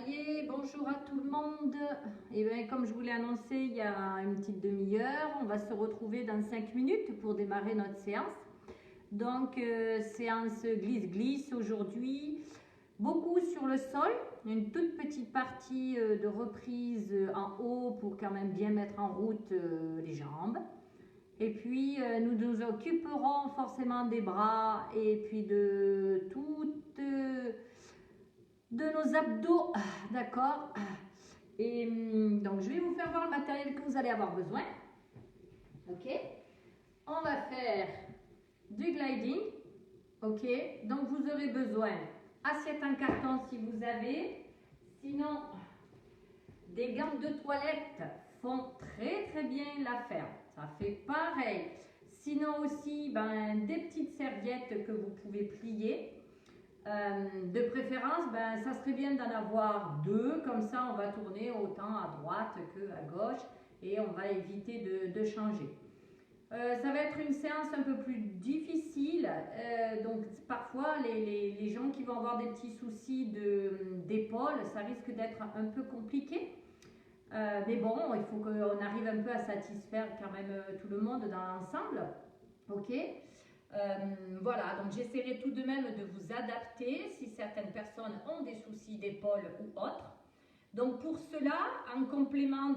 y est, bonjour à tout le monde. Et bien, comme je vous l'ai annoncé il y a une petite demi-heure, on va se retrouver dans 5 minutes pour démarrer notre séance. Donc, séance glisse-glisse aujourd'hui. Beaucoup sur le sol, une toute petite partie de reprise en haut pour quand même bien mettre en route les jambes. Et puis, nous nous occuperons forcément des bras et puis de de nos abdos, d'accord. Et donc je vais vous faire voir le matériel que vous allez avoir besoin. Ok, on va faire du gliding. Ok, donc vous aurez besoin assiette en carton si vous avez, sinon des gants de toilette font très bien l'affaire, ça fait pareil. Sinon aussi des petites serviettes que vous pouvez plier. De préférence, ça serait bien d'en avoir deux, comme ça on va tourner autant à droite qu'à gauche et on va éviter de changer. Ça va être une séance un peu plus difficile, donc parfois les gens qui vont avoir des petits soucis d'épaule, ça risque d'être un peu compliqué. Mais bon, il faut qu'on arrive un peu à satisfaire quand même tout le monde dans l'ensemble. Ok. Voilà, donc j'essaierai tout de même de vous adapter si certaines personnes ont des soucis d'épaule ou autres. Donc pour cela, en complément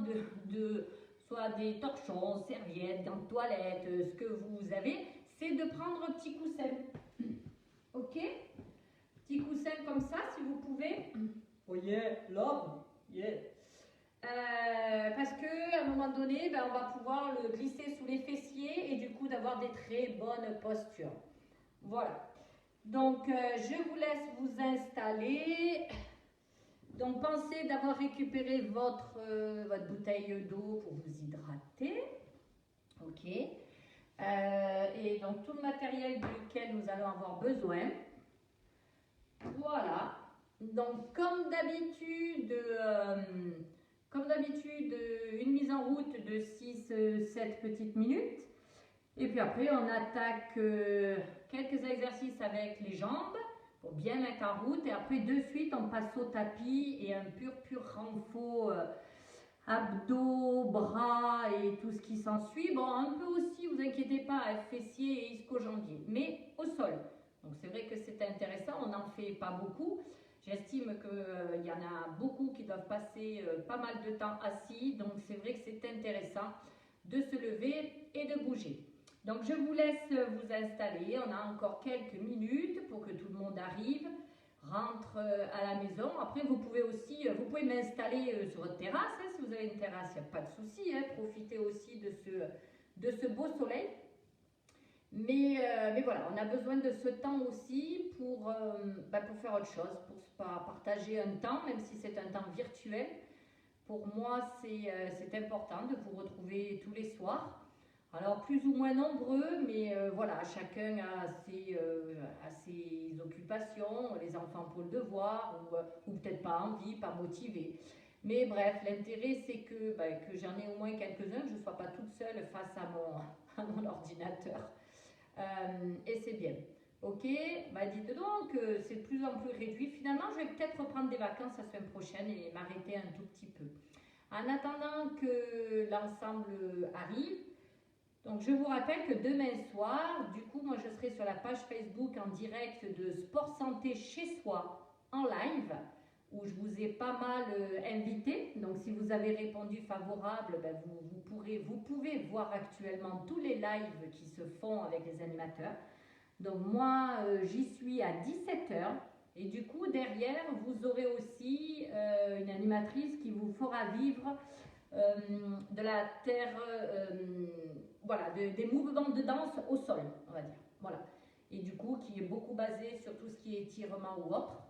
de soit des torchons, serviettes, gants de toilette, ce que vous avez, c'est de prendre un petit coussin. Ok? Petit coussin comme ça, si vous pouvez. Oh yeah, love, yeah. Parce qu'à un moment donné, on va pouvoir le glisser sous les fessiers et du coup d'avoir des très bonnes postures. Voilà. Donc, je vous laisse vous installer. Donc, pensez d'avoir récupéré votre bouteille d'eau pour vous hydrater. Ok. Et donc, tout le matériel duquel nous allons avoir besoin. Voilà. Donc, comme d'habitude, une mise en route de 6-7 petites minutes. Et puis après, on attaque quelques exercices avec les jambes pour bien mettre en route. Et après, de suite, on passe au tapis et un pur renfort abdos, bras et tout ce qui s'ensuit. Bon, un peu aussi, vous inquiétez pas, fessiers et ischio-jambiers, mais au sol. Donc c'est vrai que c'est intéressant, on n'en fait pas beaucoup. J'estime qu'il y en a beaucoup qui doivent passer pas mal de temps assis, donc c'est vrai que c'est intéressant de se lever et de bouger. Donc je vous laisse vous installer, on a encore quelques minutes pour que tout le monde arrive, rentre à la maison. Après vous pouvez aussi, vous pouvez m'installer sur votre terrasse, hein, si vous avez une terrasse, il n'y a pas de souci, hein, profitez aussi de ce beau soleil. Mais voilà, on a besoin de ce temps aussi pour faire autre chose, pour partager un temps, même si c'est un temps virtuel. Pour moi, c'est important de vous retrouver tous les soirs. Alors, plus ou moins nombreux, mais voilà, chacun a ses occupations, les enfants pour le devoir, ou peut-être pas envie, pas motivé. Mais bref, l'intérêt, c'est que j'en ai au moins quelques-uns, que je ne sois pas toute seule face à mon ordinateur. Et c'est bien. Ok, dites donc, c'est de plus en plus réduit. Finalement, je vais peut-être reprendre des vacances la semaine prochaine et m'arrêter un tout petit peu. En attendant que l'ensemble arrive, donc je vous rappelle que demain soir, du coup, moi je serai sur la page Facebook en direct de Sport Santé chez soi en live, où je vous ai pas mal invité. Donc si vous avez répondu favorable, vous pouvez voir actuellement tous les lives qui se font avec les animateurs. Donc moi, j'y suis à 17h. Et du coup, derrière, vous aurez aussi une animatrice qui vous fera vivre de la terre, voilà, des mouvements de danse au sol, on va dire. Voilà. Et du coup, qui est beaucoup basé sur tout ce qui est étirement ou autre.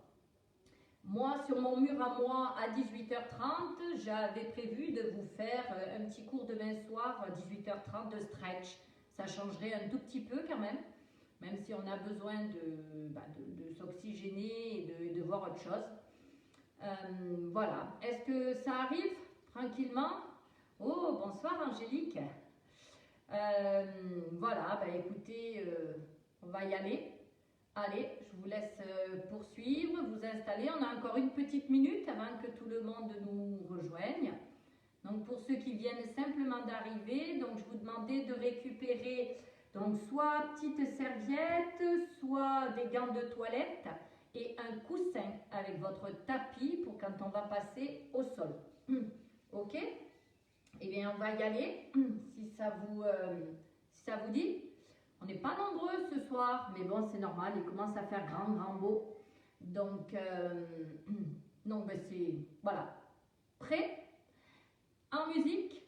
Moi, sur mon mur à moi, à 18h30, j'avais prévu de vous faire un petit cours demain soir, 18h30, de stretch. Ça changerait un tout petit peu quand même si on a besoin de s'oxygéner et de voir autre chose. Voilà. Est-ce que ça arrive tranquillement? Oh, bonsoir Angélique. Voilà, écoutez, on va y aller. Allez, je vous laisse poursuivre, vous installer. On a encore une petite minute avant que tout le monde nous rejoigne. Donc pour ceux qui viennent simplement d'arriver, donc je vous demandais de récupérer donc soit petite serviette, soit des gants de toilette et un coussin avec votre tapis pour quand on va passer au sol. Ok? Eh bien on va y aller si ça vous dit. On n'est pas nombreux ce soir, mais bon c'est normal, il commence à faire grand beau. Donc ben c'est voilà. Prêt? En musique,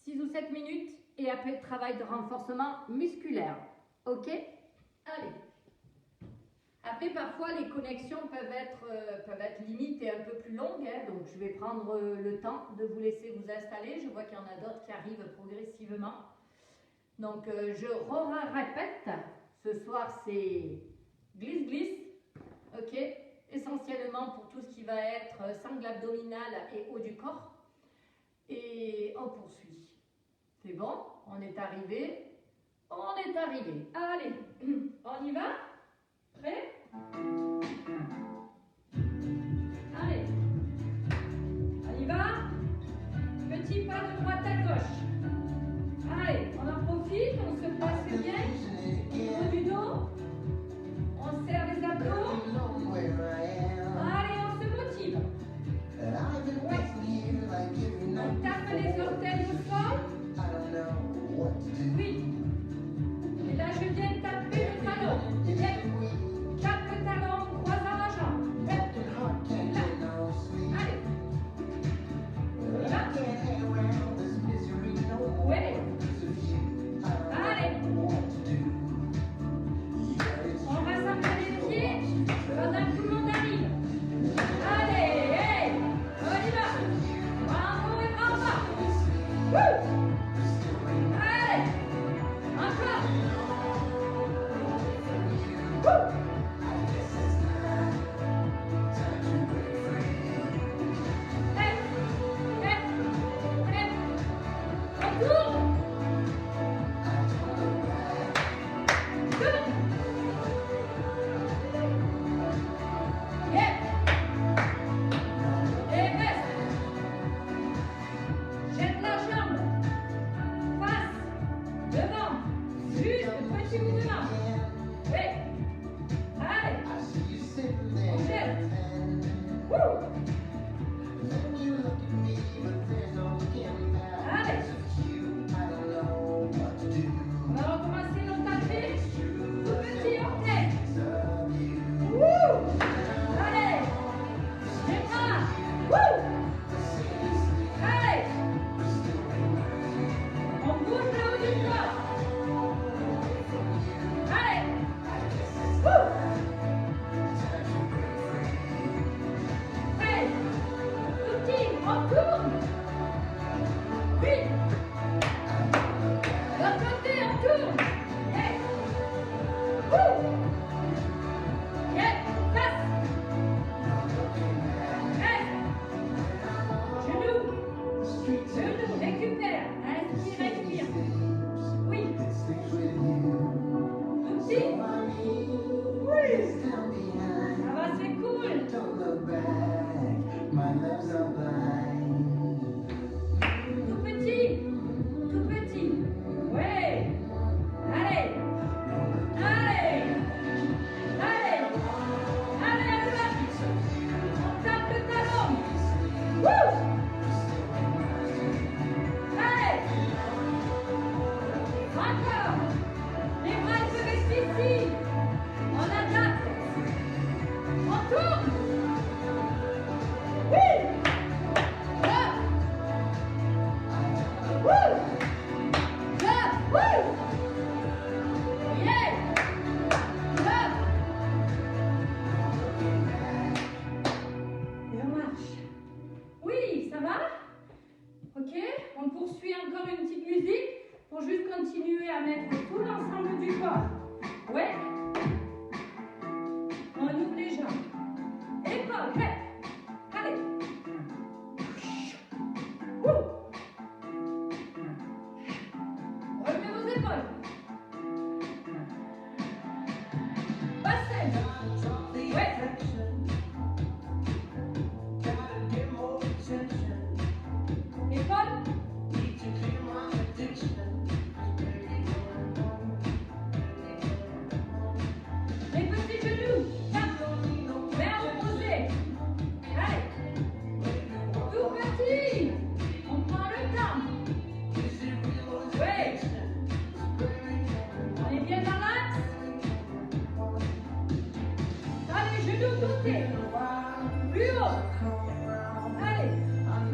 6 ou 7 minutes et après travail de renforcement musculaire. Ok? Allez. Après, parfois, les connexions peuvent être limitées un peu plus longues. Hein, donc, je vais prendre le temps de vous laisser vous installer. Je vois qu'il y en a d'autres qui arrivent progressivement. Donc, je répète. Ce soir, c'est glisse-glisse. Ok? Essentiellement pour tout ce qui va être sangle abdominale et haut du corps. Et on poursuit. C'est bon? On est arrivé. On est arrivé. Allez, on y va? Prêt? Allez. On y va? Petit pas de droite à gauche. Allez, on en profite, on se place bien. Au niveau du dos. On serre les abdos. Allez, on se motive. Ouais. On tape les orteils au sol. Oui. Et là, je viens taper le talon. Tape le talon, croisant la jambe. Là. Allez. Là. Oui. Allez. On rassemble les pieds pendant que tout le monde arrive. Allez, hey, on y va. Bravo et bravo. Allez, encore. On tourne. Jette la jambe, face, devant, juste petit mouvement. Oui. Allez, on jette. Allez. On va recommencer nos tapis. Tout petit orteil. Allez, les bras. Allez. On bouge le haut du corps. Allez. Prêt. Tout petit, on tourne. Oui. De l'autre côté, on tourne. Yes. Yes. Face. Reste. Genou, récupère. Inspire, respire. Oui. Tout petit. Oui. Ça va, c'est cool. Tout petit. Tout petit. Ouais. Allez. Allez. Allez. Allez, à droite. On tape le talon. Allez. Encore. Les bras peuvent rester ici. On adapte. On tourne. Oui. Là. Là. Yeah. Là. Et on marche. Oui, ça va? Ok, on poursuit encore une petite musique pour juste continuer à mettre tout l'ensemble du corps. Ouais. On ouvre les jambes. Épaules, prêt. Allez. Relevez vos épaules. Bassin.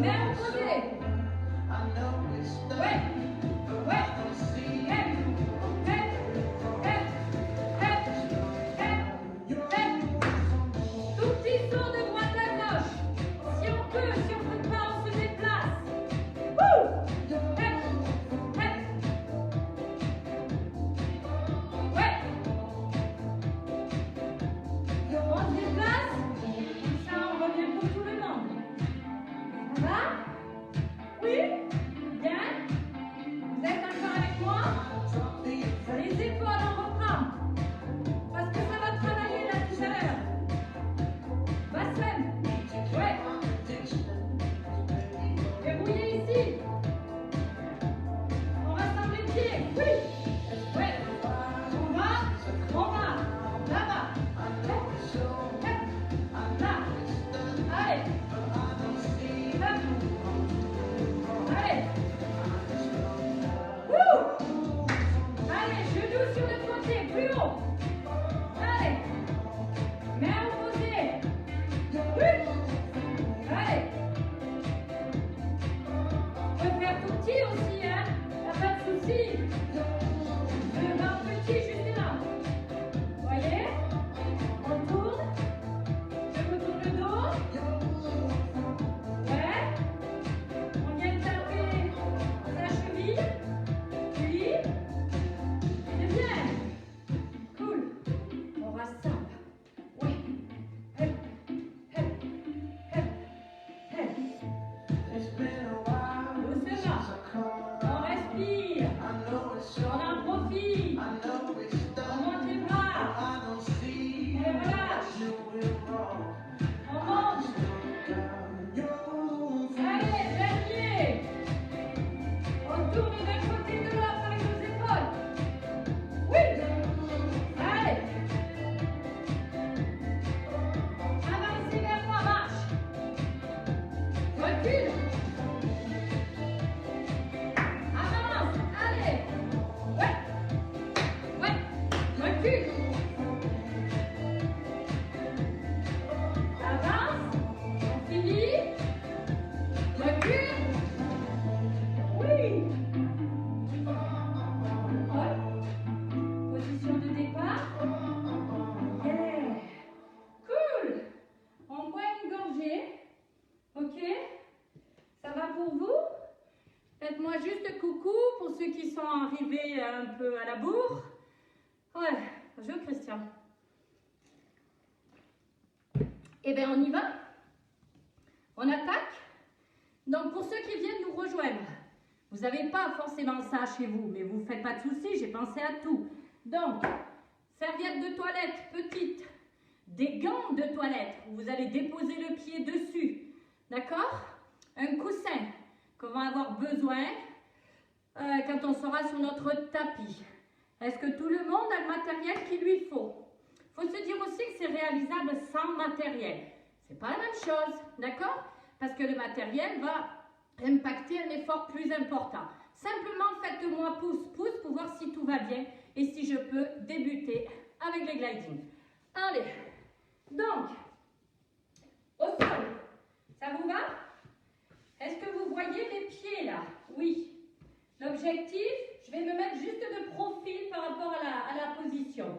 Main opposée. Ouais. Ouais. Head. Head. Head. Head. Head. Head. Tout petit tour de droite à gauche. Si on peut pas, on se déplace. Wouh. Head. Head. Ouais. On se déplace. Ça, on revient pour tout le monde. Ça va? Oui? Bien? Vous êtes encore avec moi? Les épaules, on reprend. Parce que ça va travailler là tout à l'heure. Bassin. Ouais. Verrouillez ici. On rassemble les pieds. Oui. Ouais. On va. Là-bas. Hop. Hop. Là. Allez. Hop. Allez. Wouh. Allez, genoux sur le côté, plus haut. Allez. Main opposée. Oui. Allez. On peut faire tout petit aussi, hein. Y'a pas de souci. Le ventre petit juste là. Voyez? On tourne. Je vous tourne le dos. Ouais. On vient taper sa cheville. Puis, c'est bien. Cool. On rassemble. Oui. Hep, hep, hep, hep. Doucement. On respire. On en profite. On monte les bras. Et relâche. On monte. Allez, dernier. On tourne d'un côté de l'autre avec nos épaules. Oui. Allez. Avancez vers moi, marche. Recule. Avance. Allez. Ouais. Ouais. Recule. Avance. On finit. Recule. Oui. Ouais. Position de départ. Yeah. Cool. On boit une gorgée. Ok. Ça va pour vous? Faites-moi juste coucou pour ceux qui sont arrivés un peu à la bourre. Ouais. Bonjour Christian. Eh bien, on y va. On attaque. Donc, pour ceux qui viennent nous rejoindre, vous n'avez pas forcément ça chez vous, mais vous ne faites pas de soucis, j'ai pensé à tout. Donc, serviette de toilette petite, des gants de toilette où vous allez déposer le pied dessus, d'accord? Un coussin qu'on va avoir besoin quand on sera sur notre tapis. Est-ce que tout le monde a le matériel qu'il lui faut? Il faut se dire aussi que c'est réalisable sans matériel. C'est pas la même chose, d'accord? Parce que le matériel va impacter un effort plus important. Simplement, faites-moi pouce-pouce pour voir si tout va bien et si je peux débuter avec les gliding. Allez, donc, au sol, ça vous va? Est-ce que vous voyez les pieds là? Oui. L'objectif, je vais me mettre juste de profil par rapport à la position.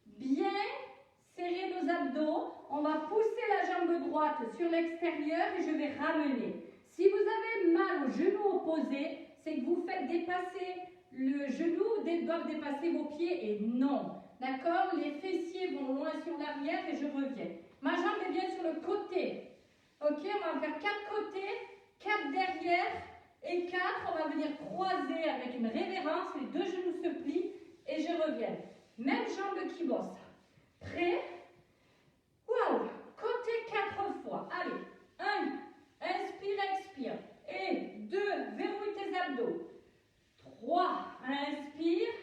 Bien serrer nos abdos. On va pousser la jambe droite sur l'extérieur et je vais ramener. Si vous avez mal au genou opposé, c'est que vous faites dépasser le genou, doivent dépasser vos pieds et non. D'accord? Les fessiers vont loin sur l'arrière et je reviens. Ma jambe est bien sur le côté. Ok, on va faire 4 côtés, 4 derrière et 4. On va venir croiser avec une révérence. Les deux genoux se plient et je reviens. Même jambe qui bosse. Prêt? Waouh! Côté 4 fois. Allez. 1. Inspire, expire. Et 2. Verrouille tes abdos. 3. Inspire.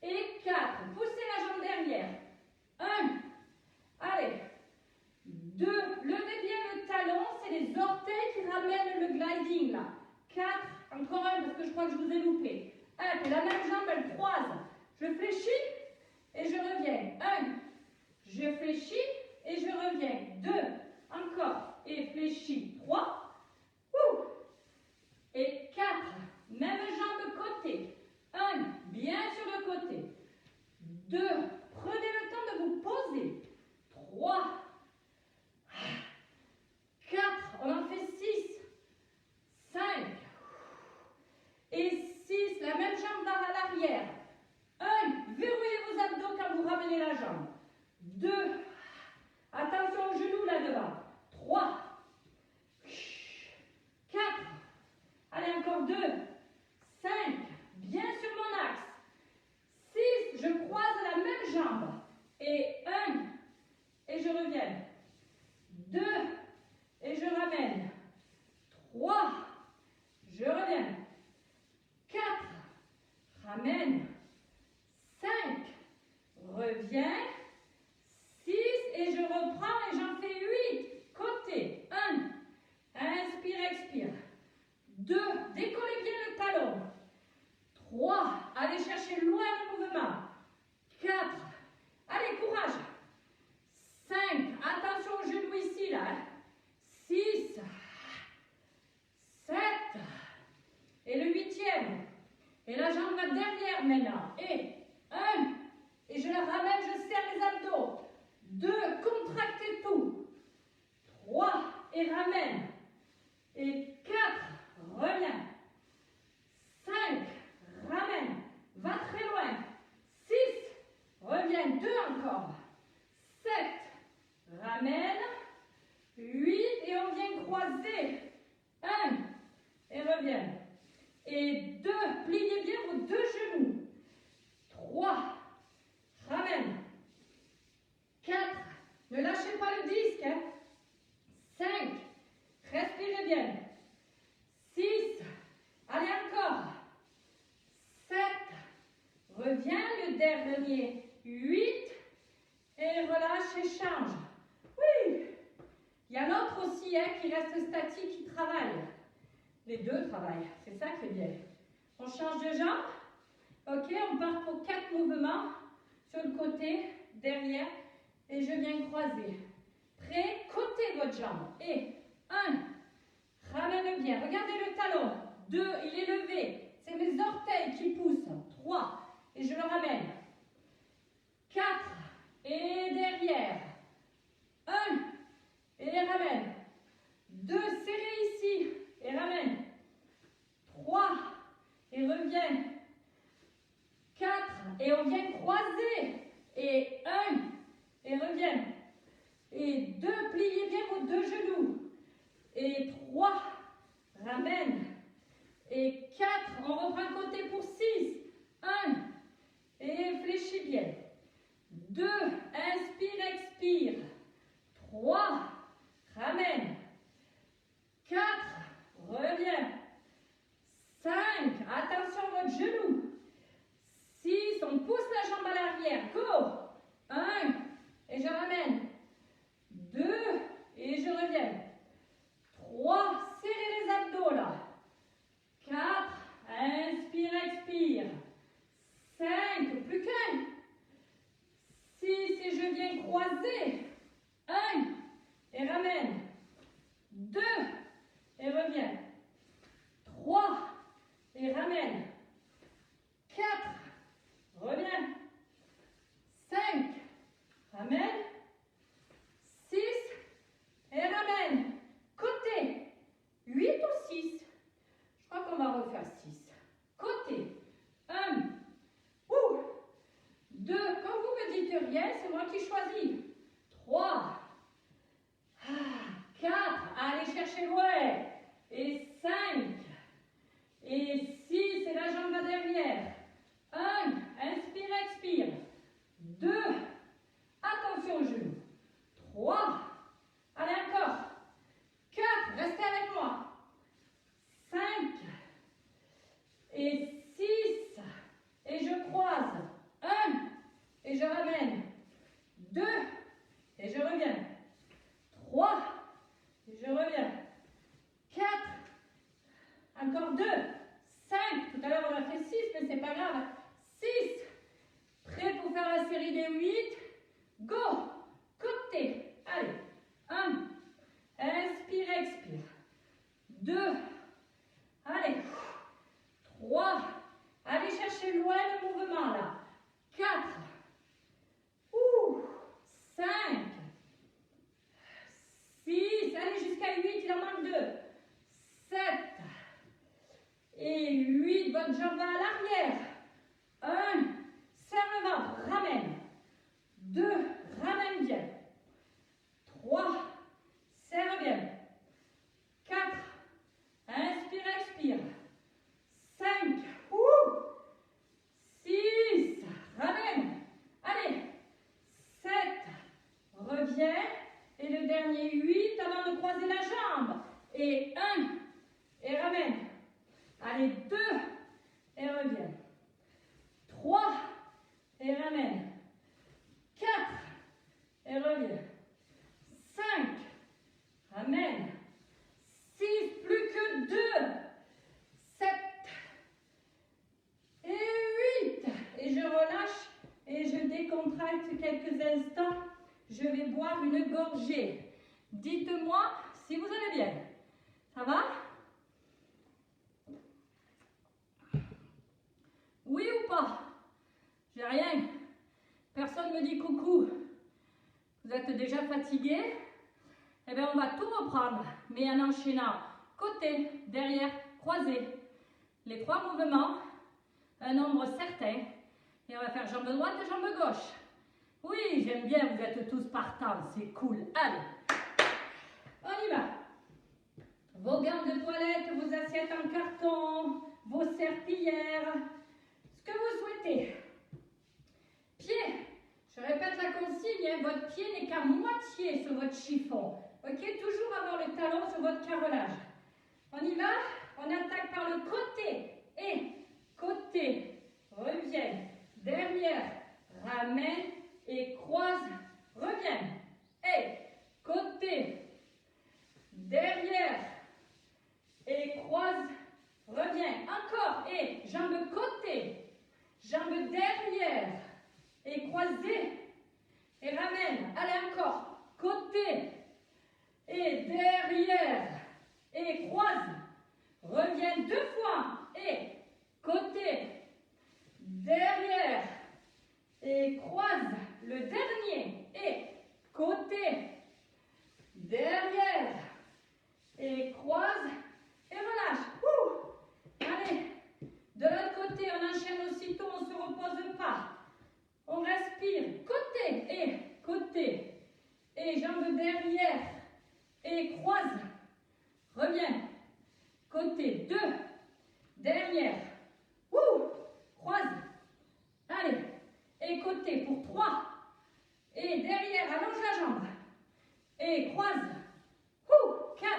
Et 4. Poussez la jambe derrière. 1. Allez. 2. Levez bien le talon. C'est les orteils qui ramènent le gliding là. 4. Encore un parce que je crois que je vous ai loupé. 1. Et la même jambe, elle croise. Je fléchis et je reviens. 1. Je fléchis et je reviens. 2. Encore. Et fléchis. 3. derrière maintenant. Et 1, et je la ramène, je serre les abdos. 2, contractez tout. 3, et ramène. Et 4, reviens. 5, ramène. Va très loin. 6, reviens. 2 encore. 7, ramène. 8, et on vient croiser. 1, et reviens. Et 2, pliez bien vos 2 genoux. 3, ramène. 4, ne lâchez pas le disque. 5, respirez bien. 6, allez encore. 7, reviens le dernier. 8, et relâche et change. Oui. Il y a l'autre aussi qui reste statique, qui travaille. Les deux travaillent, c'est ça qui est bien. On change de jambe. Ok, on part pour 4 mouvements. Sur le côté, derrière, et je viens croiser. Prêt, côté votre jambe. Et 1, ramène bien. Regardez le talon. 2, il est levé. C'est mes orteils qui poussent. 3, et je le ramène. 4, et derrière. 1, et ramène. 2, serrez ici, et ramène. 3, et reviens. 4, et on vient croiser. Et 1, et reviens. Et 2, pliez bien vos 2 genoux. Et 3, ramène. Et 4, on reprend côté pour 6. 1, et fléchis bien. 2, inspire, expire. 3, ramène. 4, reviens. 5, attention à votre genou. 6, on pousse la jambe à l'arrière. Go. 1, et je ramène. 2, et je reviens. 3, serrez les abdos là. 4, inspire, expire. 5, plus qu'un. 6, et je viens croiser. 1, et ramène. 2, et reviens. 3, et ramène. 4, reviens. 5, ramène. 6, et ramène. Côté. 8 ou 6. Je crois qu'on va refaire 6. Côté. 1. 2. Quand vous me dites rien, c'est moi qui choisis. 3. 4. Allez chercher loin. Et 5. Et 6. Et la jambe va derrière. 1. Inspire, expire. 2. Attention aux genoux. 3. Allez encore. 4. Restez avec moi. 5. Et 6. Et je croise. 1. Et je ramène. 2. Et je reviens. 3. Et je reviens. 4. Encore 2. 5. Tout à l'heure on a fait 6, mais c'est pas grave. 6. Prêt pour faire la série des 8. Go. Côté. Allez. 1. Inspire, expire. 2. Allez. 3. Allez chercher loin le mouvement là. 4. 5. 6. Allez jusqu'à 8. Il en manque 2. 7. Et 8. Votre jambe va à l'arrière. 1. Serre le ventre. Ramène. 2. Ramène bien. 3. Serre bien. 4. Inspire, expire. 5. 6. Ramène. Allez. 7. Reviens. Et le dernier 8 avant de croiser la jambe. Et 1. Et ramène. Allez, 2. Et reviens. 3. Et ramène. 4. Et reviens. 5. Ramène. 6. Plus que 2. 7. Et 8. Et je relâche et je décontracte quelques instants. Je vais boire une gorgée. Dites-moi si vous allez bien. Ça va? Oui fatigué, eh bien, on va tout reprendre, mais en enchaînant côté, derrière, croisé. Les 3 mouvements, un nombre certain. Et on va faire jambe droite et jambe gauche. Oui, j'aime bien, vous êtes tous partants, c'est cool. Allez, on y va. Vos gants de toilette, vos assiettes en carton, vos serpillières, ce que vous souhaitez. Pied, je répète la consigne, hein, votre pied n'est qu'à moitié sur votre chiffon. Ok, toujours avoir le talon sur votre carrelage. On y va, on attaque par le côté. Et côté, revient, derrière, ramène et croise, revient. Et côté, derrière, et croise, revient. Encore, et jambe côté, jambe derrière, et croisez, et ramène. Allez encore, côté, et derrière, et croise, revient 2 fois, et côté, derrière, et croise, le dernier, et côté, derrière, et croise, et relâche. Allez, de l'autre côté, on enchaîne aussitôt, on ne se repose pas. On respire, côté, et jambe derrière, et croise, revient, côté, 2, derrière, croise, allez, et côté pour 3, et derrière, allonge la jambe, et croise, 4,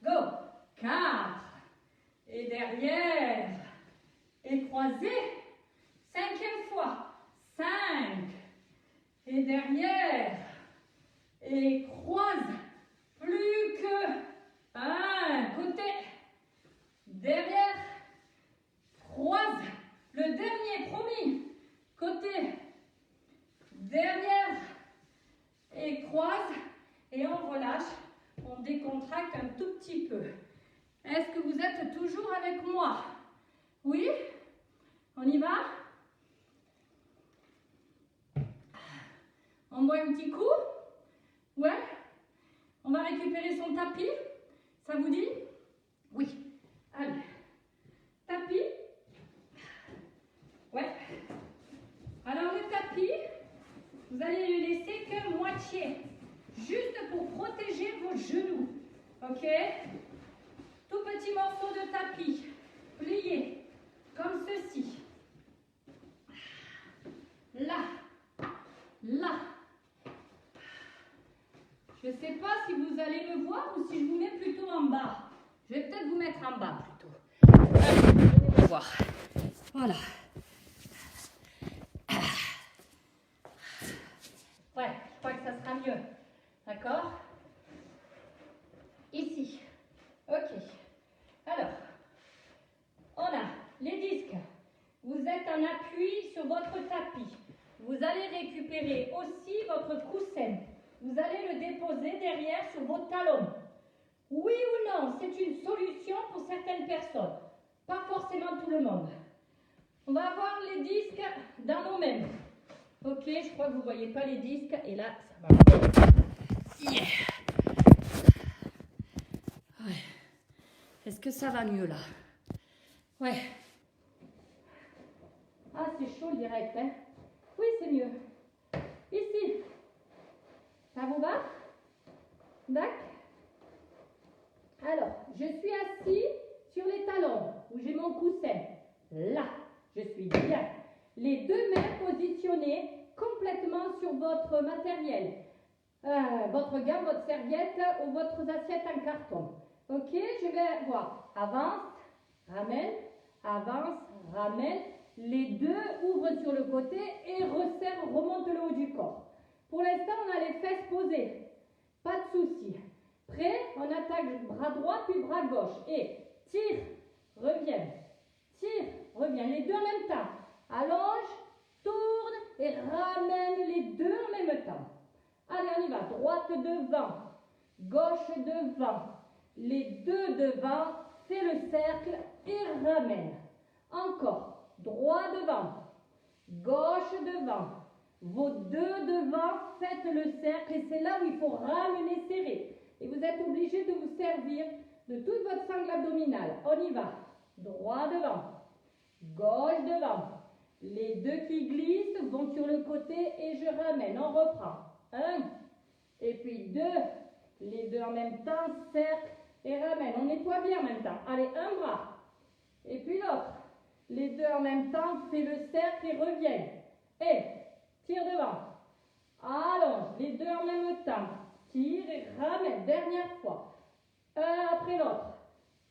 go, 4, et derrière, et croisez, 5e fois, 5, et derrière, et croise, plus que 1, côté, derrière, croise, le dernier, promis, côté, derrière, et croise, et on relâche, on décontracte un tout petit peu. Est-ce que vous êtes toujours avec moi? Oui? On y va? On boit un petit coup? Ouais? On va récupérer son tapis? Ça vous dit? Oui. Allez. Tapis? Ouais. Alors le tapis, vous allez le laisser que moitié. Juste pour protéger vos genoux. Ok? Tout petit morceau de tapis. Plié. Comme ceci. Là. Là. Je ne sais pas si vous allez me voir ou si je vous mets plutôt en bas. Je vais peut-être vous mettre en bas plutôt. Allez, venez me voir. Voilà. Ouais, je crois que ça sera mieux. D'accord? Ici. Ok. Alors, on a les disques. Vous êtes en appui sur votre tapis. Vous allez récupérer aussi votre coussin. Vous allez le déposer derrière sur vos talons. Oui ou non, c'est une solution pour certaines personnes. Pas forcément tout le monde. On va avoir les disques dans nos mains. Ok, je crois que vous ne voyez pas les disques. Et là, ça va. Yeah. Ouais. Est-ce que ça va mieux là? Ouais. Ah, c'est chaud direct, hein? Oui, c'est mieux. Ici. Ça vous va? D'accord? Alors, je suis assis sur les talons, où j'ai mon coussin. Là, je suis bien. Les 2 mains positionnées complètement sur votre matériel. Votre gant, votre serviette ou votre assiette en carton. Ok, je vais voir. Avance, ramène, avance, ramène. Les 2 ouvrent sur le côté et resserrent, remontent le haut du corps. Pour l'instant, on a les fesses posées. Pas de souci. Prêt? On attaque bras droit puis bras gauche. Et tire, reviens. Tire, reviens. Les 2 en même temps. Allonge, tourne et ramène les 2 en même temps. Allez, on y va. Droite devant, gauche devant. Les 2 devant, fais le cercle et ramène. Encore. Droit devant, gauche devant, Vos deux devant, faites le cercle et c'est là où il faut ramener serré. Et vous êtes obligé de vous servir de toute votre sangle abdominale. On y va. Droit devant, gauche devant. Les deux qui glissent vont sur le côté et je ramène. On reprend. 1 et puis 2. Les deux en même temps, cercle et ramène. On nettoie bien en même temps. Allez, un bras. Et puis l'autre. Les deux en même temps, fais le cercle et reviens. Et tire devant. Allonge. Les deux en même temps. Tire et ramène. Dernière fois. Un après l'autre.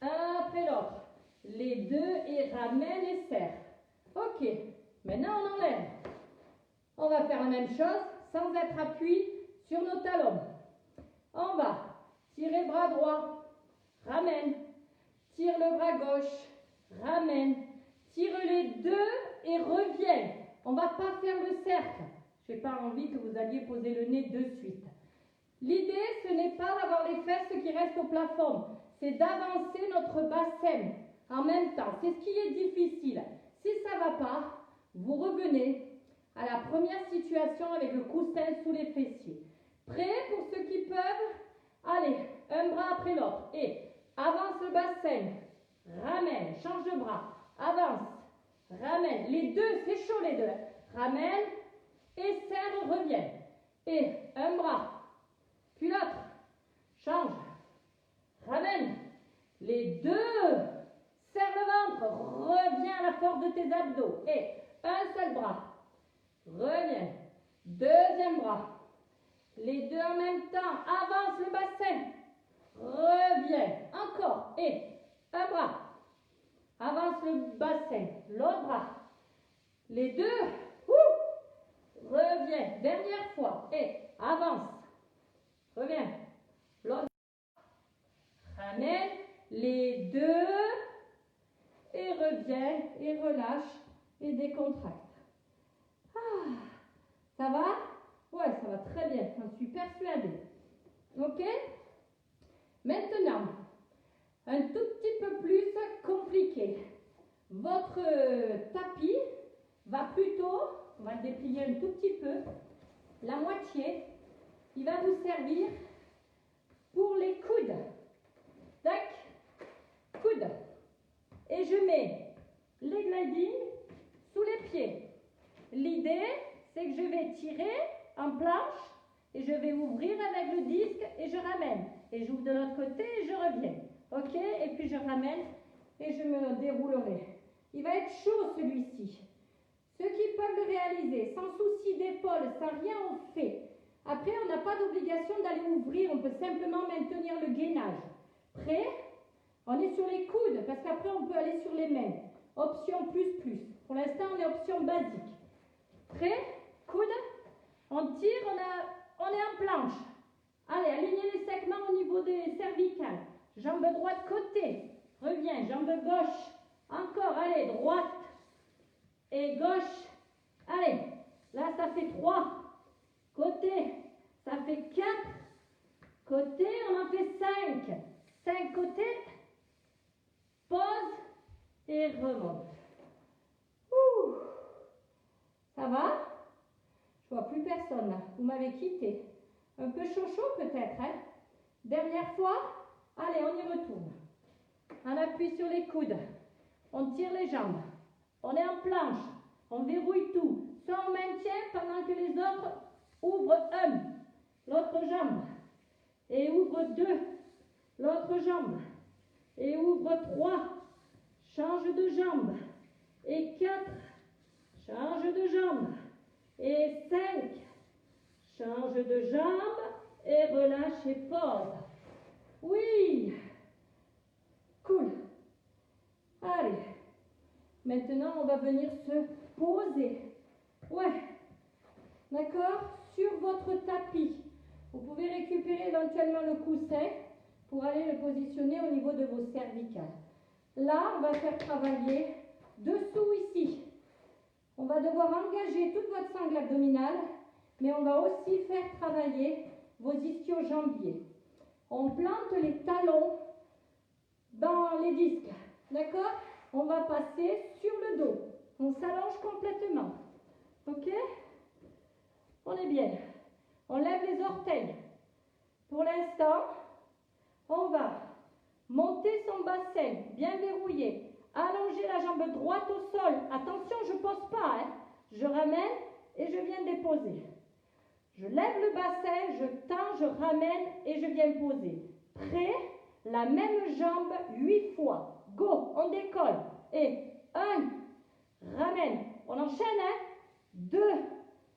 Un après l'autre. Les deux et ramène et serre. Ok. Maintenant, on enlève. On va faire la même chose sans être appuyé sur nos talons. En bas, tirez bras droit, ramène. Tire le bras gauche, ramène. Tire les deux et reviens. On ne va pas faire le cercle. Je n'ai pas envie que vous alliez poser le nez de suite. L'idée, ce n'est pas d'avoir les fesses qui restent au plafond. C'est d'avancer notre bassin en même temps. C'est ce qui est difficile. Si ça ne va pas, vous revenez à la première situation avec le coussin sous les fessiers. Prêt pour ceux qui peuvent? Allez, un bras après l'autre. Et avance le bassin. Ramène, change de bras. Avance, ramène. Les deux, c'est chaud les deux. Ramène et serre, reviens. Et un bras. Puis l'autre. Change. Ramène. Les deux. Serre le ventre. Reviens à la force de tes abdos. Et un seul bras. Reviens. Deuxième bras. Les deux en même temps. Avance le bassin. Reviens. Encore. Et un bras. Avance le bassin. L'autre bras. Les deux. Reviens. Dernière fois. Et avance. Reviens. L'autre. Ramène. Les deux. Et reviens. Et relâche. Et décontracte. Ah, ça va? Ouais, ça va très bien. J'en suis persuadée. Ok? Maintenant, un tout petit peu plus compliqué. Votre tapis va plutôt, on va le déplier un tout petit peu, la moitié, il va vous servir pour les coudes. Tac, coudes. Et je mets les gliding sous les pieds. L'idée, c'est que je vais tirer en planche et je vais ouvrir avec le disque et je ramène. Et j'ouvre de l'autre côté et je reviens. Ok? Et puis je ramène et je me déroulerai. Il va être chaud celui-ci. Ceux qui peuvent le réaliser, sans souci d'épaule, sans rien, on fait. Après, on n'a pas d'obligation d'aller ouvrir, on peut simplement maintenir le gainage. Prêt? On est sur les coudes, parce qu'après, on peut aller sur les mains. Option plus plus. Pour l'instant, on est option basique. Prêt? Coude. On tire, on est en planche. Allez, alignez les segments au niveau des cervicales. Jambe droite côté. Reviens, jambe gauche. Encore, allez, droite et gauche. Allez, là, ça fait 3. Côté, ça fait 4. Côté, on en fait 5. 5 côtés. Pause et remonte. Ouh. Ça va? Je vois plus personne là. Vous m'avez quitté. Un peu chaud peut-être, hein? Dernière fois. Allez, on y retourne. On appuie sur les coudes. On tire les jambes. On est en planche. On verrouille tout. Ça, on maintient pendant que les autres ouvrent l'autre jambe. Et ouvre 2. L'autre jambe. Et ouvre 3. Change de jambe. Et 4. Change de jambe. Et 5. Change de jambe. Et relâche et pose. Oui. Cool. Allez. Maintenant, on va venir se poser. Ouais. D'accord? Sur votre tapis. Vous pouvez récupérer éventuellement le coussin pour aller le positionner au niveau de vos cervicales. Là, on va faire travailler dessous ici. On va devoir engager toute votre sangle abdominale, mais on va aussi faire travailler vos ischio-jambiers. On plante les talons dans les disques. D'accord? On va passer sur le dos. On s'allonge complètement. Ok? On est bien. On lève les orteils. Pour l'instant, on va monter son bassin, bien verrouillé. Allonger la jambe droite au sol. Attention, je ne pose pas. Hein. Je ramène et je viens déposer. Je lève le bassin, je tends, je ramène et je viens poser. Prêt? La même jambe 8 fois. Go, on décolle. Et 1, ramène. On enchaîne, hein? 2,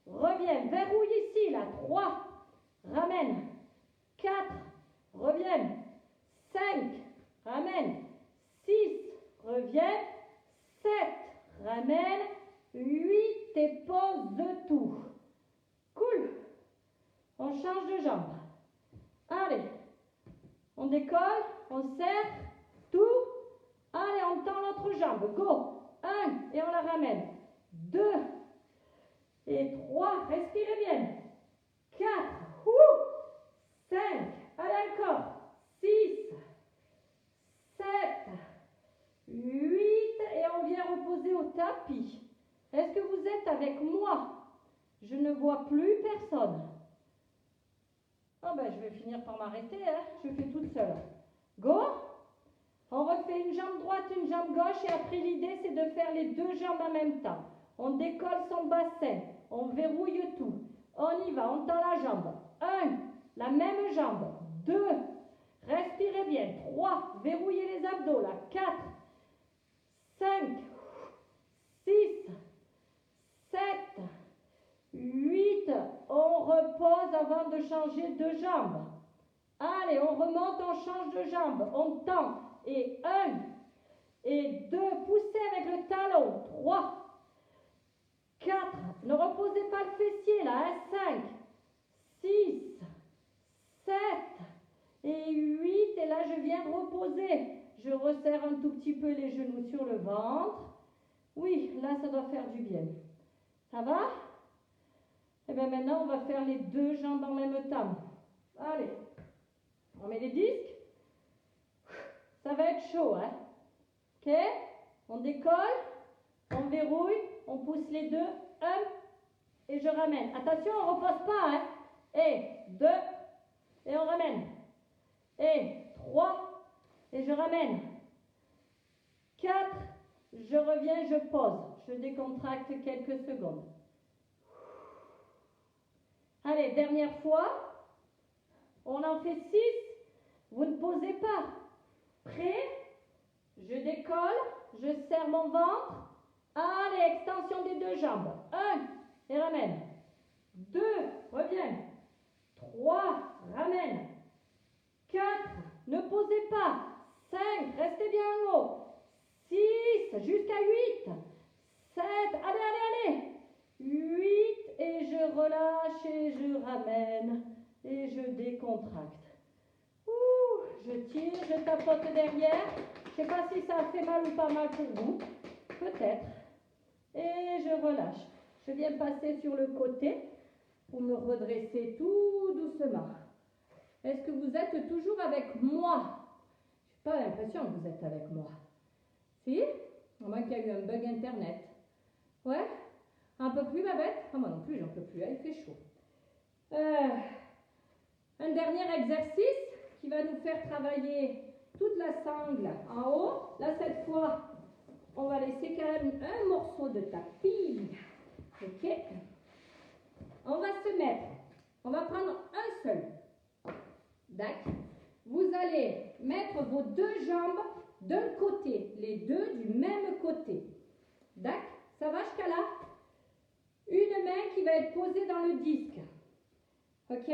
reviens. Verrouille ici, là. 3, ramène. 4, reviens. 5, ramène. 6, reviens. 7, ramène. 8 et pose tout. Cool. On change de jambe. Allez. On décolle, on serre, tout. Allez, on tend l'autre jambe. Go. 1 et on la ramène. 2 et 3. Respirez bien. 4. 5. Allez encore. 6. 7. 8. Et on vient reposer au tapis. Est-ce que vous êtes avec moi? Je ne vois plus personne. Ah ben, je vais finir par m'arrêter, hein. Je fais toute seule. Go. On refait une jambe droite, une jambe gauche et après l'idée c'est de faire les deux jambes en même temps. On décolle son bassin, on verrouille tout. On y va, on tend la jambe. 1, la même jambe. 2, respirez bien. 3, verrouillez les abdos là. 4, 5, 6, 7, 8, on repose avant de changer de jambe. Allez, on remonte, on change de jambe, on tend. Et 1, et 2, poussez avec le talon. 3, 4, ne reposez pas le fessier là, hein. 5, 6, 7, et 8, et là je viens reposer. Je resserre un tout petit peu les genoux sur le ventre. Oui, là ça doit faire du bien. Ça va? Et bien maintenant, on va faire les deux jambes en même temps. Allez, on met les disques. Ça va être chaud, hein? Ok? On décolle, on verrouille, on pousse les deux. 1, et je ramène. Attention, on ne repose pas, hein? Et 2, et on ramène. Et 3, et je ramène. 4, je reviens, je pose. Je décontracte quelques secondes. Allez, dernière fois. On en fait 6. Vous ne posez pas. Prêt? Je décolle. Je serre mon ventre. Allez, extension des deux jambes. 1, et ramène. 2, reviens. 3, ramène. 4, ne posez pas. 5, restez bien en haut. 6, jusqu'à 8. 7, allez. 8, et je relâche et je ramène et je décontracte. Ouh, je tire, je tapote derrière. Je ne sais pas si ça a fait mal ou pas mal pour vous. Peut-être. Et je relâche. Je viens passer sur le côté pour me redresser tout doucement. Est-ce que vous êtes toujours avec moi? Je n'ai pas l'impression que vous êtes avec moi. Si? À moins qu'il y a eu un bug internet. Ouais? Un peu plus, Babette? Ah, moi non plus, j'en peux plus, il fait chaud. Un dernier exercice qui va nous faire travailler toute la sangle en haut. Là, cette fois, on va laisser quand même un morceau de tapis. Ok? On va se mettre, on va prendre un seul. D'accord? Vous allez mettre vos deux jambes d'un côté, les deux du même côté. D'accord? Ça va jusqu'à là? Une main qui va être posée dans le disque. Ok?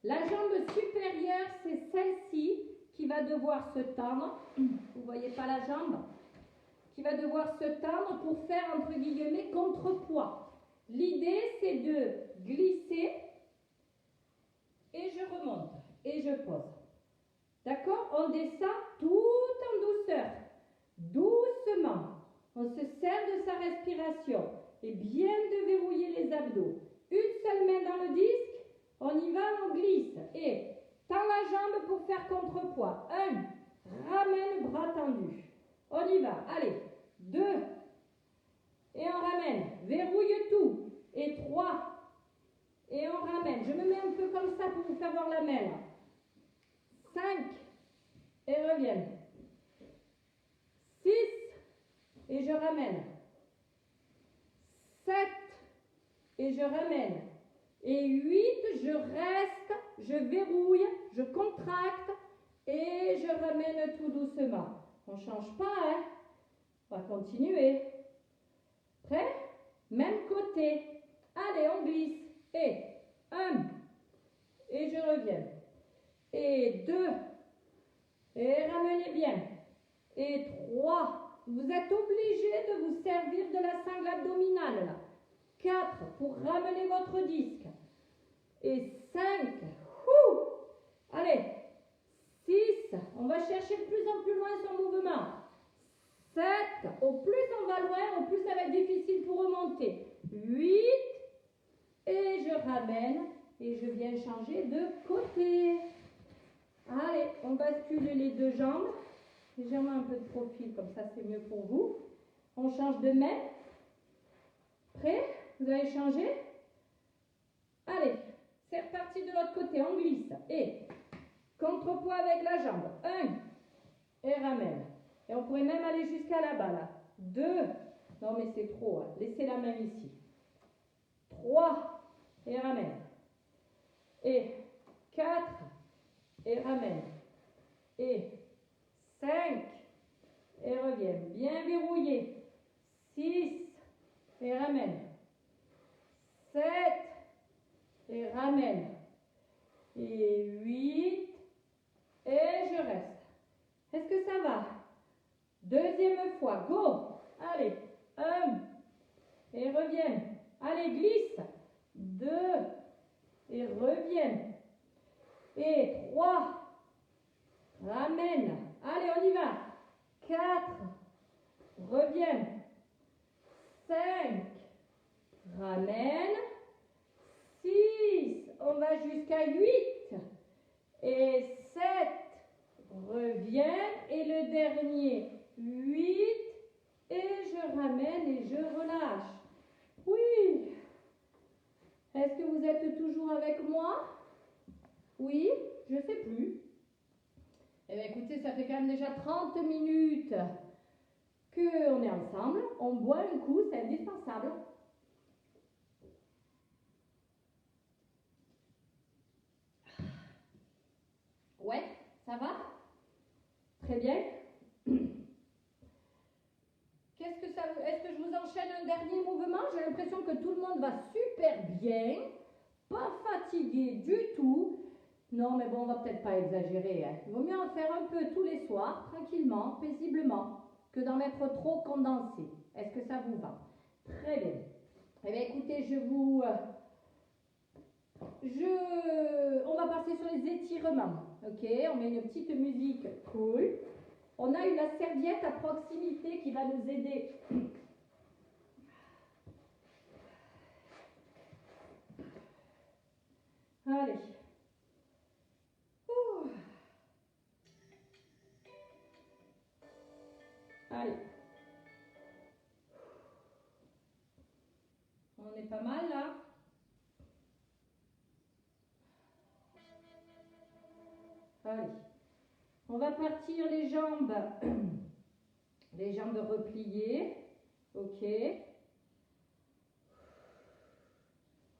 La jambe supérieure, c'est celle-ci qui va devoir se tendre. Vous ne voyez pas la jambe? Qui va devoir se tendre pour faire, entre guillemets, contrepoids. L'idée, c'est de glisser et je remonte et je pose. D'accord? On descend tout en douceur. Doucement. On se sert de sa respiration et bien de verrouiller les abdos. Une seule main dans le disque. On y va, on glisse. Et tend la jambe pour faire contrepoids. 1. Ramène, bras tendu. On y va. Allez. 2. Et on ramène. Verrouille tout. Et 3. Je me mets un peu comme ça pour vous faire voir la main. 5 et reviens. 6 et je ramène. 7 et je ramène. Et 8, je reste, je verrouille, je contracte et je ramène tout doucement. On ne change pas, hein? On va continuer. Prêt? Même côté. Allez, on glisse. Et 1. Et je reviens. Et 2. Et ramenez bien. Et 3. Vous êtes obligé de vous servir de la sangle abdominale. Là. 4. Pour ramener votre disque. Et 5. Allez. 6. On va chercher de plus en plus loin son mouvement. 7. Au plus on va loin, au plus ça va être difficile pour remonter. 8. Et je ramène. Et je viens changer de côté. Allez, on bascule les deux jambes. Légèrement un peu de profil, comme ça c'est mieux pour vous. On change de main. Prêt? Vous avez changé? Allez, c'est reparti de l'autre côté. On glisse. Et contrepoids avec la jambe. 1. Et ramène. Et on pourrait même aller jusqu'à là-bas. Là. 2. Non mais c'est trop. Hein. Laissez la main ici. 3. Et ramène. Et 4. Et ramène. Et 5. Et reviens. Bien verrouillé. 6. Et ramène. 7. Et ramène. Et 8. Et je reste. Est-ce que ça va? Deuxième fois. Go. Allez. 1. Et reviens. Allez, glisse. 2. Et reviens. Et 3. Ramène. Allez, on y va. 4. Reviens. 5. Ramène. 6. On va jusqu'à 8. Et 7. Reviens. Et le dernier. 8. Et je ramène et je relâche. Oui. Est-ce que vous êtes toujours avec moi? Oui, je ne sais plus. Eh bien, écoutez, ça fait quand même déjà 30 minutes qu'on est ensemble. On boit un coup, c'est indispensable. Ouais, ça va? Très bien. Est-ce que je vous enchaîne un dernier mouvement? J'ai l'impression que tout le monde va super bien. Pas fatigué du tout. Non, mais bon, on va peut-être pas exagérer. Hein. Il vaut mieux en faire un peu tous les soirs, tranquillement, paisiblement, que d'en mettre trop condensé. Est-ce que ça vous va? Très bien. Eh bien, écoutez, on va passer sur les étirements. Ok, on met une petite musique cool. On a une serviette à proximité qui va nous aider. Allez. Allez. On est pas mal là. Allez. On va partir les jambes repliées. Ok.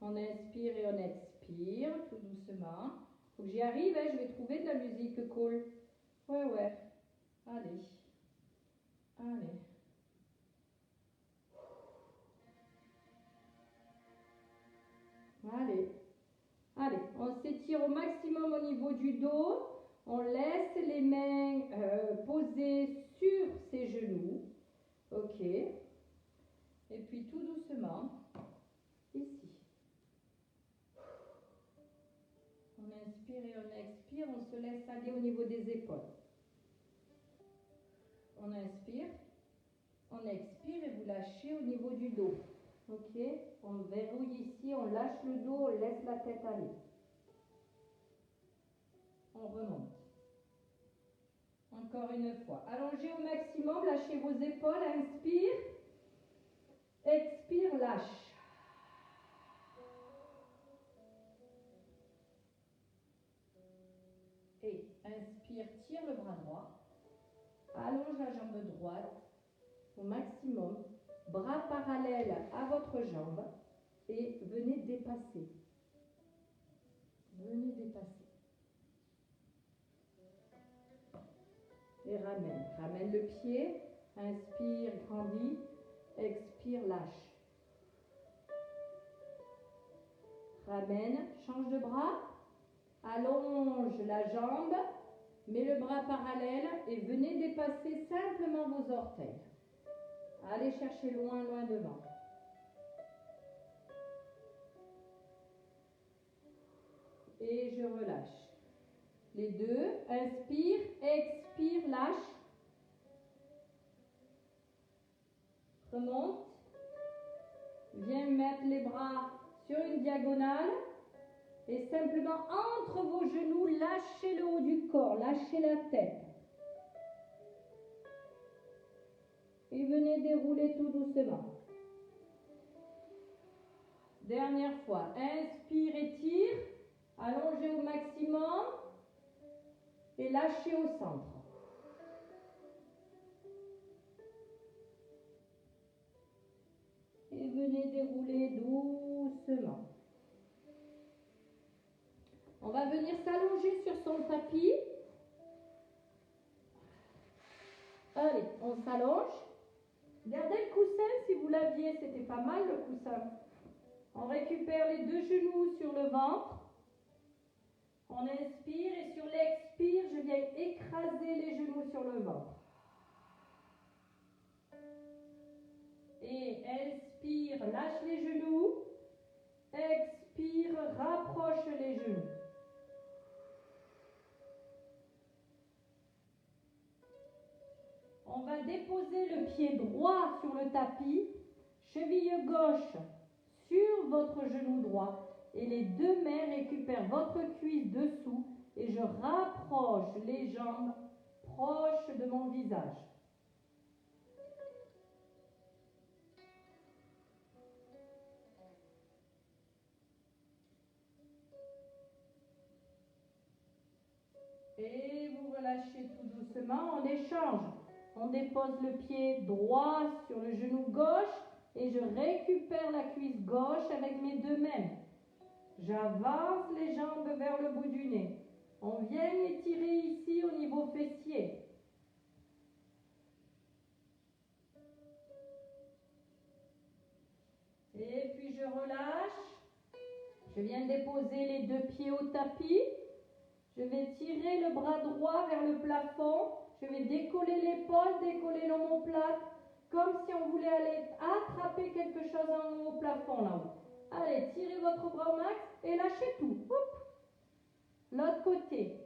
On inspire et on expire tout doucement. Faut que j'y arrive, hein, je vais trouver de la musique cool. Ouais. Allez. Allez. Allez, on s'étire au maximum au niveau du dos. On laisse les mains posées sur ses genoux. Ok. Et puis tout doucement, ici. On inspire et on expire. On se laisse aller au niveau des épaules. On inspire. On expire et vous lâchez au niveau du dos. Ok, on verrouille ici, on lâche le dos, on laisse la tête aller. On remonte. Encore une fois. Allongez au maximum, lâchez vos épaules, inspire. Expire, lâche. j'étire le bras droit, allonge la jambe droite au maximum, bras parallèles à votre jambe et venez dépasser. Venez dépasser. Et ramène. Ramène le pied, inspire, grandis, expire, lâche. Ramène, change de bras, allonge la jambe, mets le bras parallèle et venez dépasser simplement vos orteils. Allez chercher loin, loin devant. Et je relâche. Les deux, inspire, expire, lâche. Remonte. Viens mettre les bras sur une diagonale. Et simplement entre vos genoux, lâchez le haut du corps, lâchez la tête. Et venez dérouler tout doucement. Dernière fois, inspire, étire, allongez au maximum et lâchez au centre. Et venez dérouler doucement. On va venir s'allonger sur son tapis. Allez, on s'allonge. Gardez le coussin si vous l'aviez, c'était pas mal le coussin. On récupère les deux genoux sur le ventre. On inspire et sur l'expire, je viens écraser les genoux sur le ventre. Et inspire, lâche les genoux. Expire, rapproche les genoux. On va déposer le pied droit sur le tapis, cheville gauche sur votre genou droit et les deux mains récupèrent votre cuisse dessous et je rapproche les jambes proches de mon visage. Et vous relâchez tout doucement, on échange. On dépose le pied droit sur le genou gauche et je récupère la cuisse gauche avec mes deux mains. J'avance les jambes vers le bout du nez. On vient étirer ici au niveau fessier. Et puis je relâche. Je viens déposer les deux pieds au tapis. Je vais tirer le bras droit vers le plafond. Je vais décoller l'épaule, décoller l'omoplate, comme si on voulait aller attraper quelque chose en haut au plafond là-haut. Allez, tirez votre bras au max et lâchez tout. Hop. L'autre côté.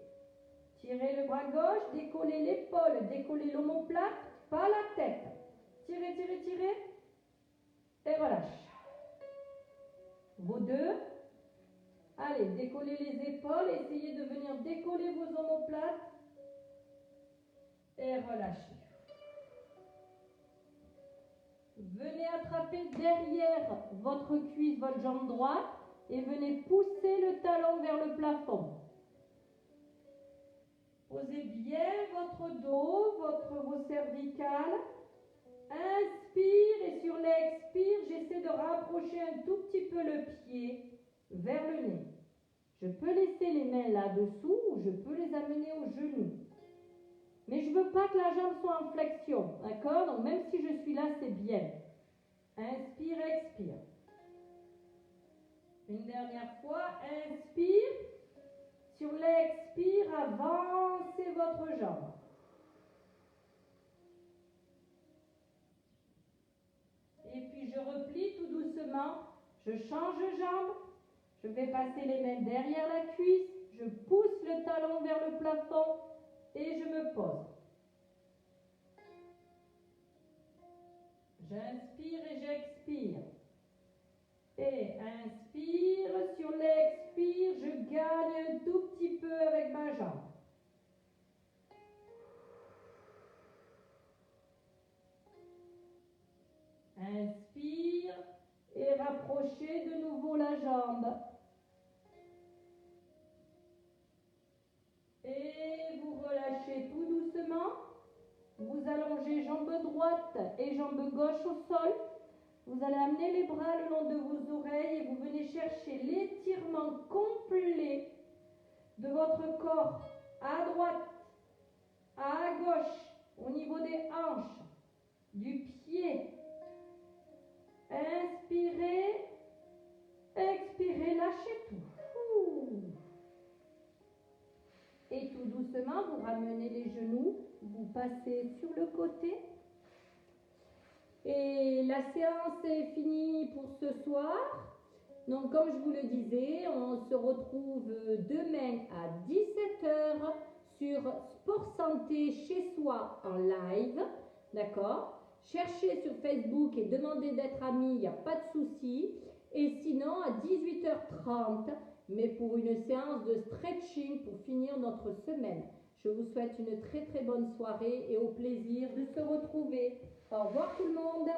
Tirez le bras gauche, décollez l'épaule, décollez l'omoplate, pas la tête. Tirez, tirez, tirez. Et relâche. Vos deux. Allez, décollez les épaules, essayez de venir décoller vos omoplates. Et relâchez. Venez attraper derrière votre cuisse, votre jambe droite et venez pousser le talon vers le plafond. Posez bien votre dos, vos cervicales. Inspire et sur l'expire, j'essaie de rapprocher un tout petit peu le pied vers le nez. Je peux laisser les mains là-dessous ou je peux les amener aux genoux. Mais je ne veux pas que la jambe soit en flexion, d'accord? Donc même si je suis là, c'est bien. Inspire, expire. Une dernière fois, inspire. Sur l'expire, avancez votre jambe. Et puis je replie tout doucement. Je change de jambe. Je vais passer les mains derrière la cuisse. Je pousse le talon vers le plafond. Et je me pose. J'inspire et j'expire. Et inspire, sur l'expire, je gagne un tout petit peu avec ma jambe. Inspire et rapprochez de nouveau la jambe. Et vous relâchez vous allongez jambe droite et jambe gauche au sol. Vous allez amener les bras le long de vos oreilles et vous venez chercher l'étirement complet de votre corps à droite, à gauche, au niveau des hanches, du pied. Inspirez, expirez, lâchez tout. Et tout doucement, vous ramenez les genoux, vous passez sur le côté. Et la séance est finie pour ce soir. Donc, comme je vous le disais, on se retrouve demain à 17 h sur Sport Santé chez soi en live. D'accord? Cherchez sur Facebook et demandez d'être amis, il n'y a pas de souci. Et sinon, à 18 h 30, mais pour une séance de stretching pour finir notre semaine. Je vous souhaite une très très bonne soirée et au plaisir de se retrouver. Au revoir tout le monde.